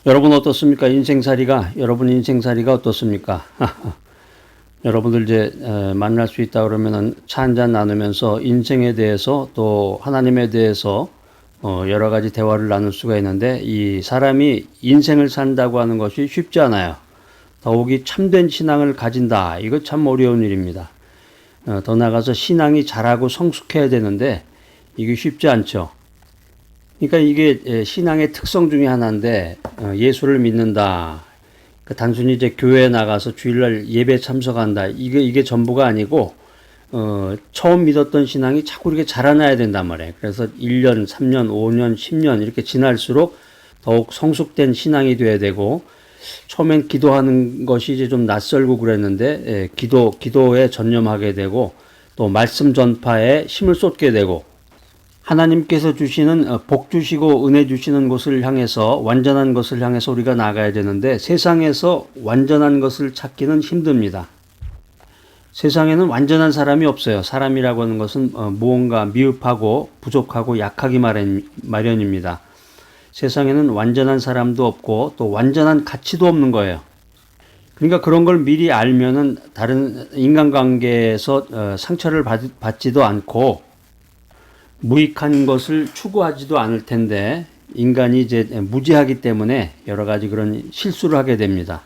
여러분 어떻습니까? 여러분 인생살이가 어떻습니까? 여러분들 이제 만날 수 있다 그러면은 차 한잔 나누면서 인생에 대해서 또 하나님에 대해서 여러 가지 대화를 나눌 수가 있는데, 이 사람이 인생을 산다고 하는 것이 쉽지 않아요. 더욱이 참된 신앙을 가진다. 이거 참 어려운 일입니다. 더 나아가서 신앙이 자라고 성숙해야 되는데 이게 쉽지 않죠. 그러니까 이게 신앙의 특성 중에 하나인데, 예수를 믿는다. 단순히 이제 교회에 나가서 주일날 예배 참석한다. 이게 전부가 아니고, 처음 믿었던 신앙이 자꾸 이렇게 자라나야 된단 말이에요. 그래서 1년, 3년, 5년, 10년 이렇게 지날수록 더욱 성숙된 신앙이 돼야 되고, 처음엔 기도하는 것이 이제 좀 낯설고 그랬는데, 기도에 전념하게 되고, 또 말씀 전파에 힘을 쏟게 되고, 하나님께서 주시는 복 주시고 은혜 주시는 곳을 향해서, 완전한 것을 향해서 우리가 나가야 되는데, 세상에서 완전한 것을 찾기는 힘듭니다. 세상에는 완전한 사람이 없어요. 사람이라고 하는 것은 무언가 미흡하고 부족하고 약하기 마련입니다. 세상에는 완전한 사람도 없고 또 완전한 가치도 없는 거예요. 그러니까 그런 걸 미리 알면은 다른 인간관계에서 상처를 받지도 않고 무익한 것을 추구하지도 않을 텐데, 인간이 이제 무지하기 때문에 여러 가지 그런 실수를 하게 됩니다.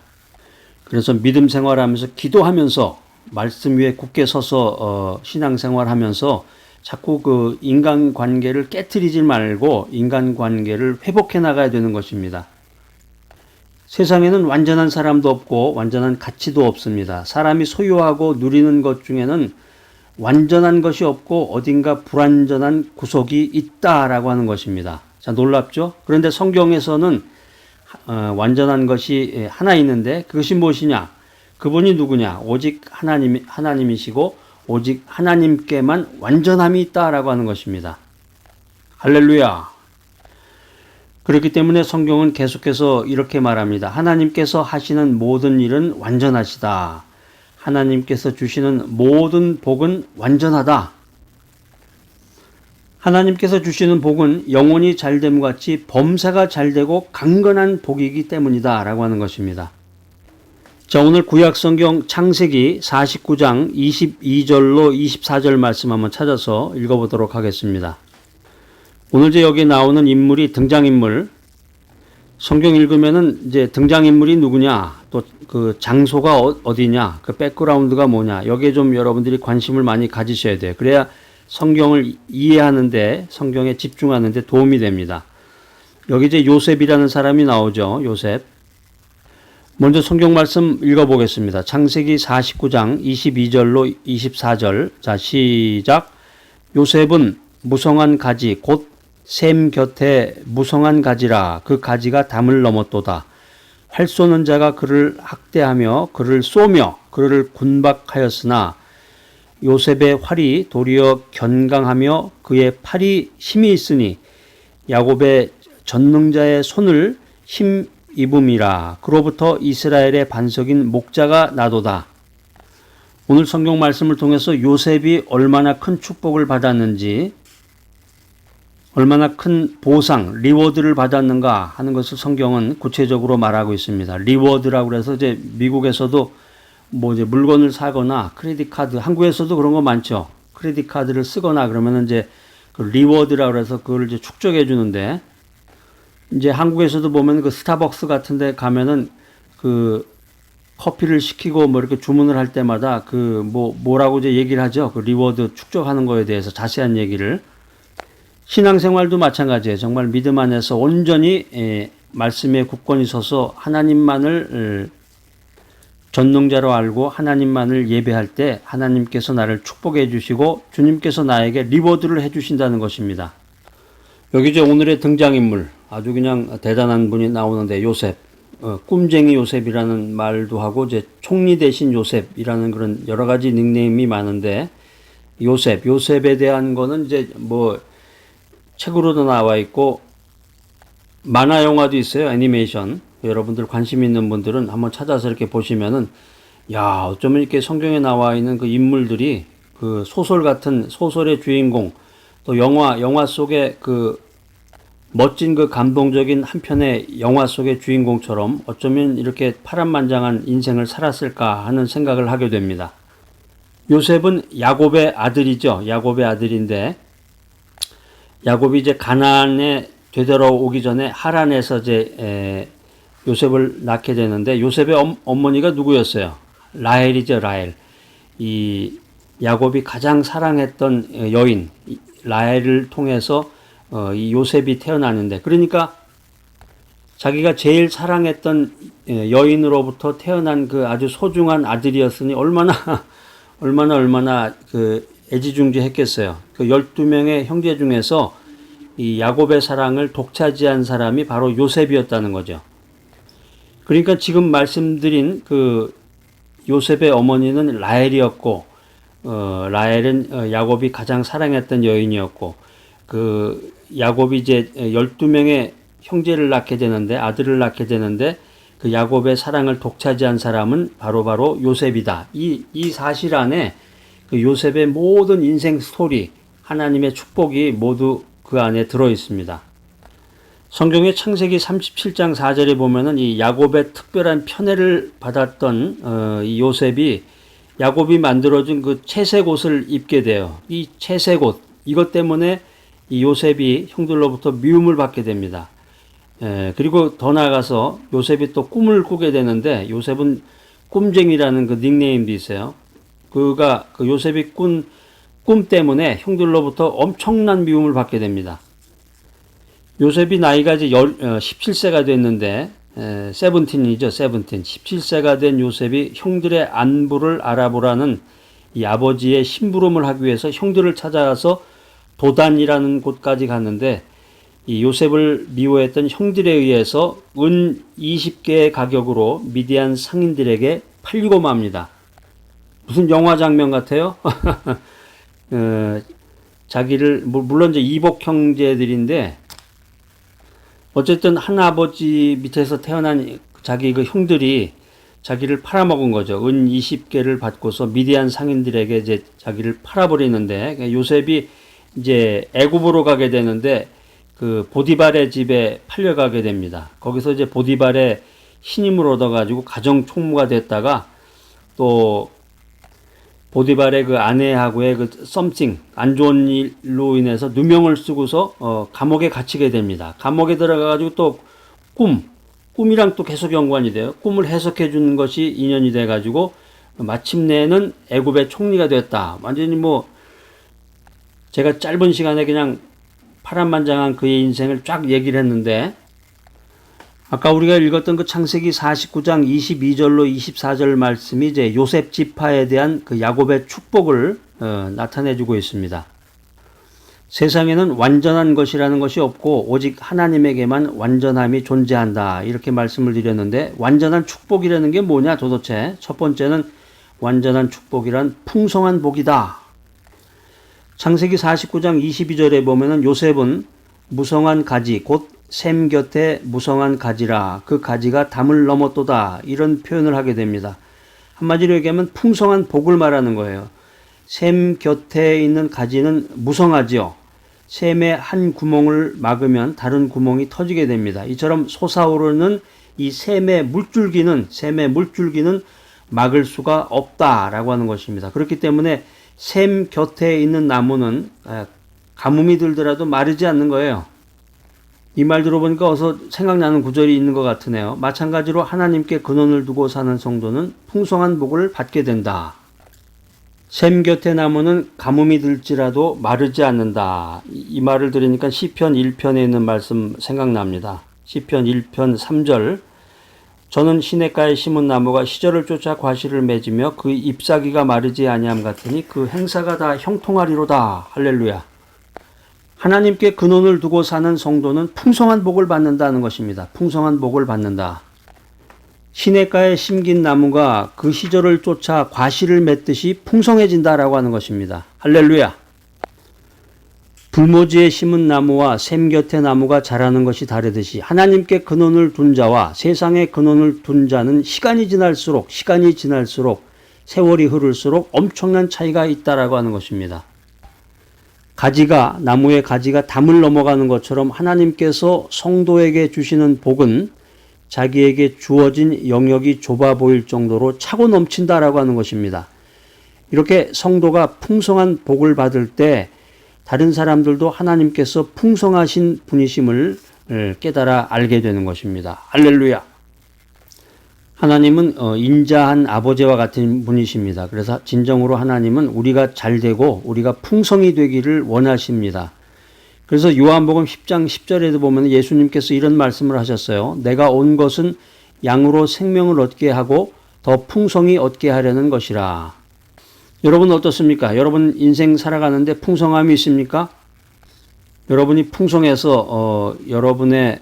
그래서 믿음 생활하면서 기도하면서 말씀 위에 굳게 서서 신앙생활하면서 자꾸 그 인간관계를 깨트리지 말고 인간관계를 회복해 나가야 되는 것입니다. 세상에는 완전한 사람도 없고 완전한 가치도 없습니다. 사람이 소유하고 누리는 것 중에는 완전한 것이 없고 어딘가 불완전한 구석이 있다라고 하는 것입니다. 자, 놀랍죠? 그런데 성경에서는 완전한 것이 하나 있는데, 그것이 무엇이냐? 그분이 누구냐? 오직 하나님이시고 오직 하나님께만 완전함이 있다라고 하는 것입니다. 할렐루야. 그렇기 때문에 성경은 계속해서 이렇게 말합니다. 하나님께서 하시는 모든 일은 완전하시다. 하나님께서 주시는 모든 복은 완전하다. 하나님께서 주시는 복은 영혼이 잘됨과 같이 범사가 잘되고 강건한 복이기 때문이다 라고 하는 것입니다. 자, 오늘 구약성경 창세기 49장 22절로 24절 말씀 한번 찾아서 읽어보도록 하겠습니다. 오늘 이제 여기 나오는 인물이 등장인물, 성경 읽으면은 이제 등장인물이 누구냐, 또 그 장소가 어디냐, 그 백그라운드가 뭐냐, 여기에 좀 여러분들이 관심을 많이 가지셔야 돼요. 그래야 성경을 이해하는데, 성경에 집중하는데 도움이 됩니다. 여기 이제 요셉이라는 사람이 나오죠. 요셉. 먼저 성경 말씀 읽어보겠습니다. 창세기 49장 22절로 24절. 자, 시작. 요셉은 무성한 가지, 곧 셈 곁에 무성한 가지라. 그 가지가 담을 넘었도다. 활 쏘는 자가 그를 학대하며 그를 쏘며 그를 군박하였으나 요셉의 활이 도리어 견강하며 그의 팔이 힘이 있으니 야곱의 전능자의 손을 힘입음이라. 그로부터 이스라엘의 반석인 목자가 나도다. 오늘 성경 말씀을 통해서 요셉이 얼마나 큰 축복을 받았는지, 얼마나 큰 보상, 리워드를 받았는가 하는 것을 성경은 구체적으로 말하고 있습니다. 리워드라고 해서 이제 미국에서도 뭐 이제 물건을 사거나 크레딧 카드, 한국에서도 그런 거 많죠. 크레딧 카드를 쓰거나 그러면은 이제 그 리워드라고 해서 그걸 이제 축적해 주는데, 이제 한국에서도 보면 그 스타벅스 같은 데 가면은 그 커피를 시키고 뭐 이렇게 주문을 할 때마다 그 뭐라고 이제 얘기를 하죠. 그 리워드 축적하는 거에 대해서 자세한 얘기를. 신앙생활도 마찬가지예요. 정말 믿음 안에서 온전히 말씀에 굳건히 서서 하나님만을 전능자로 알고 하나님만을 예배할 때 하나님께서 나를 축복해 주시고 주님께서 나에게 리워드를 해 주신다는 것입니다. 여기 이제 오늘의 등장인물, 아주 그냥 대단한 분이 나오는데, 요셉, 꿈쟁이 요셉이라는 말도 하고 이제 총리 대신 요셉이라는 그런 여러 가지 닉네임이 많은데, 요셉에 대한 거는 이제 뭐 책으로도 나와 있고 만화 영화도 있어요. 애니메이션. 여러분들 관심 있는 분들은 한번 찾아서 이렇게 보시면은, 야, 어쩌면 이렇게 성경에 나와 있는 그 인물들이 그 소설 같은, 소설의 주인공, 또 영화 속의 그 멋진 그 감동적인 한 편의 영화 속의 주인공처럼 어쩌면 이렇게 파란만장한 인생을 살았을까 하는 생각을 하게 됩니다. 요셉은 야곱의 아들이죠. 야곱의 아들인데 야곱이 이제 가나안에 되돌아오기 전에 하란에서 이제 요셉을 낳게 되는데 요셉의 어머니가 누구였어요? 라헬이죠. 라헬. 이 야곱이 가장 사랑했던 여인 라헬을 통해서 이 요셉이 태어나는데 그러니까 자기가 제일 사랑했던 여인으로부터 태어난 그 아주 소중한 아들이었으니 얼마나 그 애지중지했겠어요. 그 12명의 형제 중에서 이 야곱의 사랑을 독차지한 사람이 바로 요셉이었다는 거죠. 그러니까 지금 말씀드린 그 요셉의 어머니는 라헬이었고 라헬은 야곱이 가장 사랑했던 여인이었고 그 야곱이 이제 12명의 형제를 낳게 되는데 아들을 낳게 되는데 그 야곱의 사랑을 독차지한 사람은 바로 요셉이다. 이 사실 안에 그 요셉의 모든 인생 스토리, 하나님의 축복이 모두 그 안에 들어 있습니다. 성경의 창세기 37장 4절에 보면은 이 야곱의 특별한 편애를 받았던 이 요셉이 야곱이 만들어준 그 채색 옷을 입게 돼요. 이 채색 옷, 이것 때문에 이 요셉이 형들로부터 미움을 받게 됩니다. 그리고 더 나아가서 요셉이 또 꿈을 꾸게 되는데 요셉은 꿈쟁이라는 그 닉네임도 있어요. 그 요셉이 꾼 꿈 때문에 형들로부터 엄청난 미움을 받게 됩니다. 요셉이 나이가 이제 17세가 됐는데, 세븐틴이죠, 세븐틴. 17세가 된 요셉이 형들의 안부를 알아보라는 이 아버지의 심부름을 하기 위해서 형들을 찾아가서 도단이라는 곳까지 갔는데, 이 요셉을 미워했던 형들에 의해서 은 20개의 가격으로 미디안 상인들에게 팔리고 맙니다. 무슨 영화 장면 같아요? 자기를, 물론 이제 이복 형제들인데, 어쨌든 한 아버지 밑에서 태어난 자기 그 형들이 자기를 팔아먹은 거죠. 은 20개를 받고서 미디안 상인들에게 이제 자기를 팔아버리는데, 요셉이 이제 애굽으로 가게 되는데, 그 보디발의 집에 팔려가게 됩니다. 거기서 이제 보디발의 신임을 얻어가지고 가정 총무가 됐다가 또 보디발의 그 아내하고의 그 썸씽 안 좋은 일로 인해서 누명을 쓰고서 감옥에 갇히게 됩니다. 감옥에 들어가가지고 또 꿈이랑 또 계속 연관이 돼요. 꿈을 해석해 주는 것이 인연이 돼가지고 마침내는 애굽의 총리가 됐다. 완전히 뭐 제가 짧은 시간에 그냥 파란만장한 그의 인생을 쫙 얘기를 했는데 아까 우리가 읽었던 그 창세기 49장 22절로 24절 말씀이 이제 요셉 지파에 대한 그 야곱의 축복을 나타내주고 있습니다. 세상에는 완전한 것이라는 것이 없고 오직 하나님에게만 완전함이 존재한다. 이렇게 말씀을 드렸는데 완전한 축복이라는 게 뭐냐 도대체? 첫 번째는 완전한 축복이란 풍성한 복이다. 창세기 49장 22절에 보면은 요셉은 무성한 가지 곧 샘 곁에 무성한 가지라 그 가지가 담을 넘었도다 이런 표현을 하게 됩니다. 한마디로 얘기하면 풍성한 복을 말하는 거예요. 샘 곁에 있는 가지는 무성하지요. 샘의 한 구멍을 막으면 다른 구멍이 터지게 됩니다. 이처럼 솟아오르는 이 샘의 물줄기는 막을 수가 없다라고 하는 것입니다. 그렇기 때문에 샘 곁에 있는 나무는 가뭄이 들더라도 마르지 않는 거예요. 이 말 들어보니까 어서 생각나는 구절이 있는 것 같으네요. 마찬가지로 하나님께 근원을 두고 사는 성도는 풍성한 복을 받게 된다. 샘 곁의 나무는 가뭄이 들지라도 마르지 않는다. 이 말을 들으니까 시편 1편에 있는 말씀 생각납니다. 시편 1편 3절 저는 시냇가에 심은 나무가 시절을 쫓아 과실을 맺으며 그 잎사귀가 마르지 아니함 같으니 그 행사가 다 형통하리로다. 할렐루야. 하나님께 근원을 두고 사는 성도는 풍성한 복을 받는다는 것입니다. 풍성한 복을 받는다. 시냇가에 심긴 나무가 그 시절을 쫓아 과실을 맺듯이 풍성해진다라고 하는 것입니다. 할렐루야. 불모지에 심은 나무와 샘 곁의 나무가 자라는 것이 다르듯이 하나님께 근원을 둔 자와 세상에 근원을 둔 자는 시간이 지날수록 세월이 흐를수록 엄청난 차이가 있다라고 하는 것입니다. 나무의 가지가 담을 넘어가는 것처럼 하나님께서 성도에게 주시는 복은 자기에게 주어진 영역이 좁아 보일 정도로 차고 넘친다라고 하는 것입니다. 이렇게 성도가 풍성한 복을 받을 때 다른 사람들도 하나님께서 풍성하신 분이심을 깨달아 알게 되는 것입니다. 할렐루야. 하나님은 인자한 아버지와 같은 분이십니다. 그래서 진정으로 하나님은 우리가 잘 되고 우리가 풍성이 되기를 원하십니다. 그래서 요한복음 10장 10절에도 보면 예수님께서 이런 말씀을 하셨어요. 내가 온 것은 양으로 생명을 얻게 하고 더 풍성히 얻게 하려는 것이라. 여러분 어떻습니까? 여러분 인생 살아가는데 풍성함이 있습니까? 여러분이 풍성해서 여러분의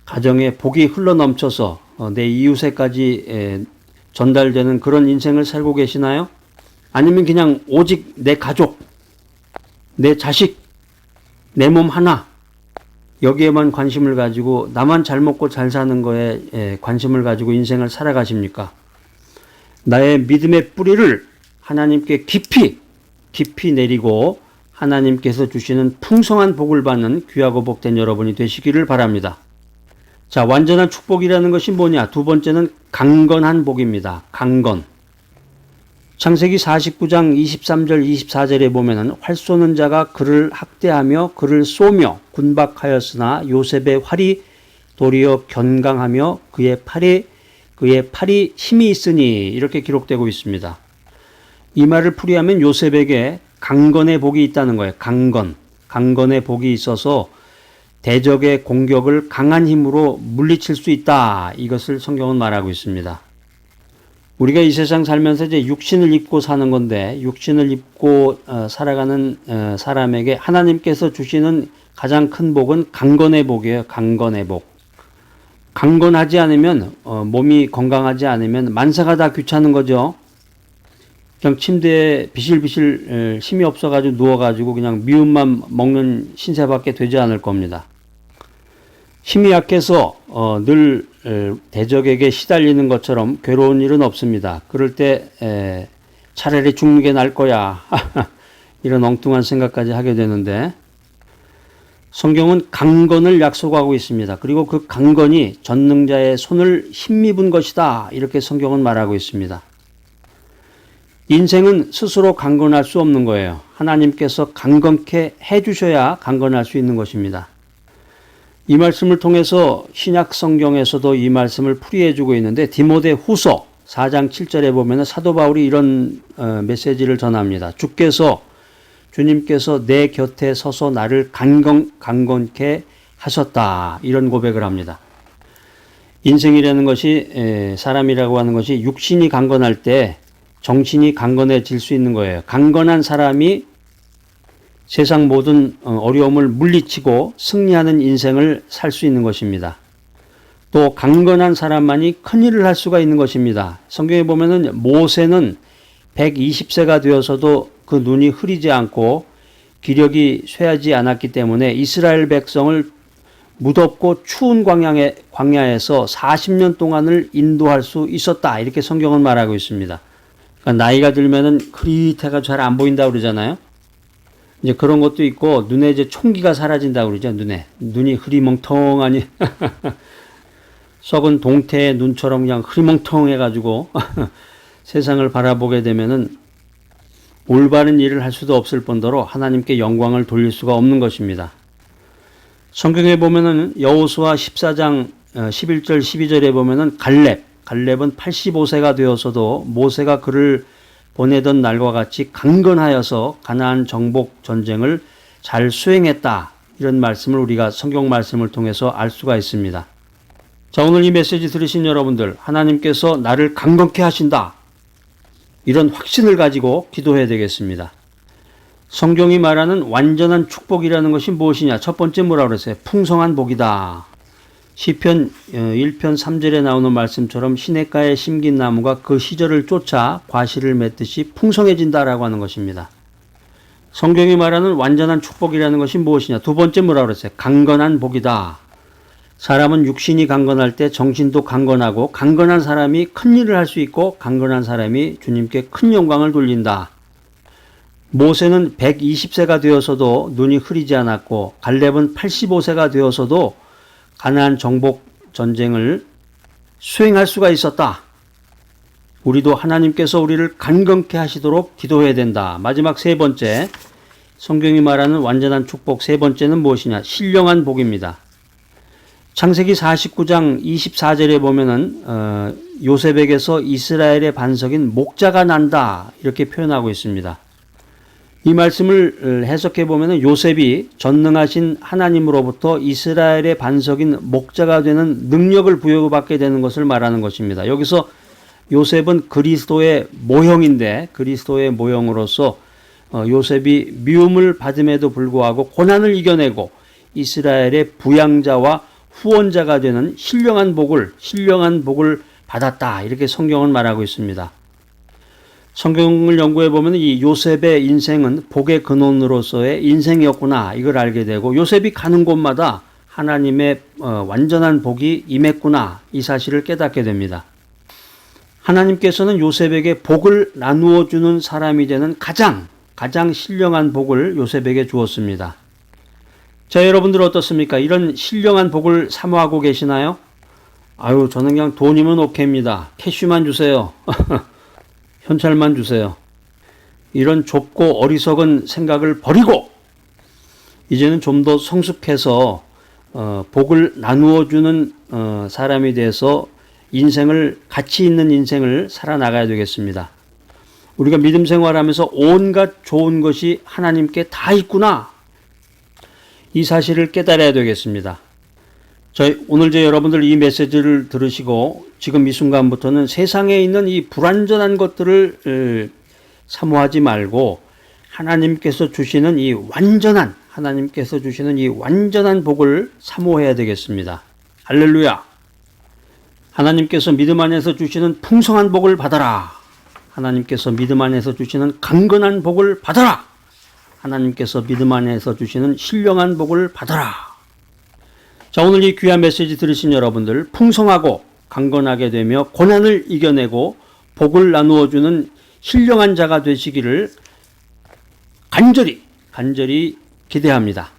가정에 복이 흘러넘쳐서 내 이웃에까지 전달되는 그런 인생을 살고 계시나요? 아니면 그냥 오직 내 가족, 내 자식, 내 몸 하나 여기에만 관심을 가지고 나만 잘 먹고 잘 사는 거에 관심을 가지고 인생을 살아가십니까? 나의 믿음의 뿌리를 하나님께 깊이 내리고 하나님께서 주시는 풍성한 복을 받는 귀하고 복된 여러분이 되시기를 바랍니다. 자, 완전한 축복이라는 것이 뭐냐? 두 번째는 강건한 복입니다. 강건. 창세기 49장 23절 24절에 보면은 활 쏘는 자가 그를 학대하며 그를 쏘며 군박하였으나 요셉의 활이 도리어 견강하며 그의 팔이 힘이 있으니 이렇게 기록되고 있습니다. 이 말을 풀이하면 요셉에게 강건의 복이 있다는 거예요. 강건의 복이 있어서 대적의 공격을 강한 힘으로 물리칠 수 있다. 이것을 성경은 말하고 있습니다. 우리가 이 세상 살면서 이제 육신을 입고 사는 건데 육신을 입고 살아가는 사람에게 하나님께서 주시는 가장 큰 복은 강건의 복이에요. 강건의 복. 강건하지 않으면 몸이 건강하지 않으면 만사가 다 귀찮은 거죠. 그냥 침대에 비실비실 힘이 없어가지고 누워가지고 그냥 미움만 먹는 신세밖에 되지 않을 겁니다. 힘이 약해서 늘 대적에게 시달리는 것처럼 괴로운 일은 없습니다. 그럴 때 차라리 죽는 게 나을 거야. 이런 엉뚱한 생각까지 하게 되는데 성경은 강건을 약속하고 있습니다. 그리고 그 강건이 전능자의 손을 힘입은 것이다. 이렇게 성경은 말하고 있습니다. 인생은 스스로 강건할 수 없는 거예요. 하나님께서 강건케 해주셔야 강건할 수 있는 것입니다. 이 말씀을 통해서 신약 성경에서도 이 말씀을 풀이해주고 있는데 디모데 후서 4장 7절에 보면 사도 바울이 이런 메시지를 전합니다. 주님께서 내 곁에 서서 나를 강건케 하셨다. 이런 고백을 합니다. 인생이라는 것이 사람이라고 하는 것이 육신이 강건할 때 정신이 강건해질 수 있는 거예요. 강건한 사람이 세상 모든 어려움을 물리치고 승리하는 인생을 살 수 있는 것입니다. 또 강건한 사람만이 큰일을 할 수가 있는 것입니다. 성경에 보면은 모세는 120세가 되어서도 그 눈이 흐리지 않고 기력이 쇠하지 않았기 때문에 이스라엘 백성을 무덥고 추운 광야에서 40년 동안을 인도할 수 있었다. 이렇게 성경은 말하고 있습니다. 그러니까 나이가 들면은 흐릿해가 잘 안 보인다 그러잖아요. 이제 그런 것도 있고 눈에 이제 총기가 사라진다 그러죠. 눈이 흐리멍텅하니 썩은 동태의 눈처럼 그냥 흐리멍텅해가지고 세상을 바라보게 되면은 올바른 일을 할 수도 없을 뿐더러 하나님께 영광을 돌릴 수가 없는 것입니다. 성경에 보면은 여호수아 14장 11절 12절에 보면은 갈렙은 85세가 되어서도 모세가 그를 보내던 날과 같이 강건하여서 가나안 정복 전쟁을 잘 수행했다. 이런 말씀을 우리가 성경 말씀을 통해서 알 수가 있습니다. 자, 오늘 이 메시지 들으신 여러분들, 하나님께서 나를 강건케 하신다. 이런 확신을 가지고 기도해야 되겠습니다. 성경이 말하는 완전한 축복이라는 것이 무엇이냐? 첫 번째 뭐라고 그랬어요? 풍성한 복이다. 시편 1편 3절에 나오는 말씀처럼 시냇가에 심긴 나무가 그 시절을 쫓아 과실을 맺듯이 풍성해진다라고 하는 것입니다. 성경이 말하는 완전한 축복이라는 것이 무엇이냐? 두 번째 뭐라고 그랬어요? 강건한 복이다. 사람은 육신이 강건할 때 정신도 강건하고 강건한 사람이 큰 일을 할 수 있고 강건한 사람이 주님께 큰 영광을 돌린다. 모세는 120세가 되어서도 눈이 흐리지 않았고 갈렙은 85세가 되어서도 가나안 정복 전쟁을 수행할 수가 있었다. 우리도 하나님께서 우리를 강건케 하시도록 기도해야 된다. 마지막 세 번째, 성경이 말하는 완전한 축복 세 번째는 무엇이냐? 신령한 복입니다. 창세기 49장 24절에 보면은 요셉에게서 이스라엘의 반석인 목자가 난다 이렇게 표현하고 있습니다. 이 말씀을 해석해 보면은 요셉이 전능하신 하나님으로부터 이스라엘의 반석인 목자가 되는 능력을 부여받게 되는 것을 말하는 것입니다. 여기서 요셉은 그리스도의 모형인데 그리스도의 모형으로서 요셉이 미움을 받음에도 불구하고 고난을 이겨내고 이스라엘의 부양자와 후원자가 되는 신령한 복을 받았다. 이렇게 성경은 말하고 있습니다. 성경을 연구해 보면 이 요셉의 인생은 복의 근원으로서의 인생이었구나. 이걸 알게 되고 요셉이 가는 곳마다 하나님의 완전한 복이 임했구나. 이 사실을 깨닫게 됩니다. 하나님께서는 요셉에게 복을 나누어 주는 사람이 되는 가장 신령한 복을 요셉에게 주었습니다. 자, 여러분들 어떻습니까? 이런 신령한 복을 사모하고 계시나요? 아유, 저는 그냥 돈이면 오케이입니다. 캐시만 주세요. 현찰만 주세요. 이런 좁고 어리석은 생각을 버리고 이제는 좀 더 성숙해서 복을 나누어 주는 사람이 돼서 가치 있는 인생을 살아나가야 되겠습니다. 우리가 믿음 생활하면서 온갖 좋은 것이 하나님께 다 있구나. 이 사실을 깨달아야 되겠습니다. 오늘 여러분들 이 메시지를 들으시고 지금 이 순간부터는 세상에 있는 이 불완전한 것들을 사모하지 말고 하나님께서 주시는 이 완전한 복을 사모해야 되겠습니다. 할렐루야. 하나님께서 믿음 안에서 주시는 풍성한 복을 받아라. 하나님께서 믿음 안에서 주시는 강건한 복을 받아라. 하나님께서 믿음 안에서 주시는 신령한 복을 받아라. 자, 오늘 이 귀한 메시지 들으신 여러분들 풍성하고 강건하게 되며 고난을 이겨내고 복을 나누어 주는 신령한 자가 되시기를 간절히 기대합니다.